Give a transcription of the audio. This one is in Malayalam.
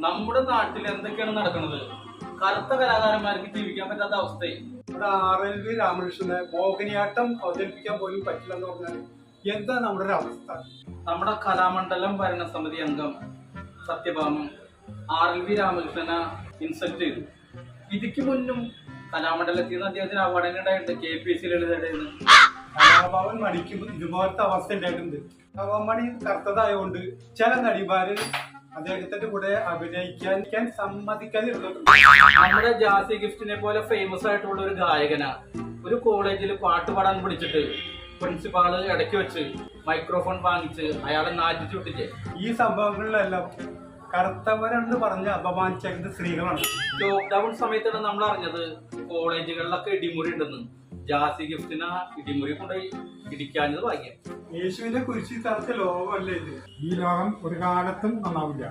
നമ്മുടെ നാട്ടിൽ എന്തൊക്കെയാണ് നടക്കുന്നത്? കറുത്ത കലാകാരന്മാർക്ക് ജീവിക്കാൻ പറ്റാത്ത അവസ്ഥയെ. ഇവിടെ RLV രാമകൃഷ്ണനെ മോഹിനിയാട്ടം അവതരിപ്പിക്കാൻ പോലും പറ്റില്ലെന്ന് പറഞ്ഞാൽ എന്താ നമ്മുടെ ഒരു അവസ്ഥ? നമ്മുടെ കലാമണ്ഡലം ഭരണസമിതി അംഗം സത്യഭാമൻ RLV രാമകൃഷ്ണനെ ഇൻസൾട്ട് ചെയ്തു. ഇതിക്ക് മുന്നും കലാമണ്ഡലത്തിൽ നിന്ന് അദ്ദേഹത്തിന് അവാർഡ് ഉണ്ടായിട്ടുണ്ട്. KPSC ലളിതയുടെ കലാഭവൻ മണിക്ക് ഇതുപോലത്തെ അവസ്ഥ ഉണ്ടായിട്ടുണ്ട്. കലാഭവൻ മണി കറുത്തതായതുകൊണ്ട് ചില നടിമാര് അദ്ദേഹത്തിന്റെ കൂടെ അഭിനയിക്കാൻ സമ്മതിക്കാതിരുന്നിട്ടുണ്ട്. നമ്മുടെ ജാസി ഗിഫ്റ്റിനെ പോലെ ഫേമസ് ആയിട്ടുള്ള ഒരു ഗായകനാ ഒരു കോളേജിൽ പാട്ട് പാടാൻ പിടിച്ചിട്ട് പ്രിൻസിപ്പാള് ഇടയ്ക്ക് വെച്ച് മൈക്രോഫോൺ വാങ്ങിച്ച് അയാളെ നാറ്റിച്ചു വിട്ടിച്ച്. ഈ സംഭവങ്ങളിലെല്ലാം കറുത്തവരെന്ന് പറഞ്ഞ് അപമാനിച്ചത് സ്ത്രീകളാണ്. ലോക്ക്ഡൌൺ സമയത്താണ് നമ്മൾ അറിഞ്ഞത് കോളേജുകളിലൊക്കെ ഇടിമുറി ഉണ്ടെന്ന്. ജാസി ഗിഫ്റ്റിന് ഇടിമുറി കൊണ്ടുപോയി ഇടിക്കാഞ്ഞത് ഭാഗ്യം. യേശുവിനെ കുരിശിൽ തറച്ച ലോകമല്ലേ ഇത്? ഈ ലോകം ഒരു കാലത്തും നന്നാവില്ല.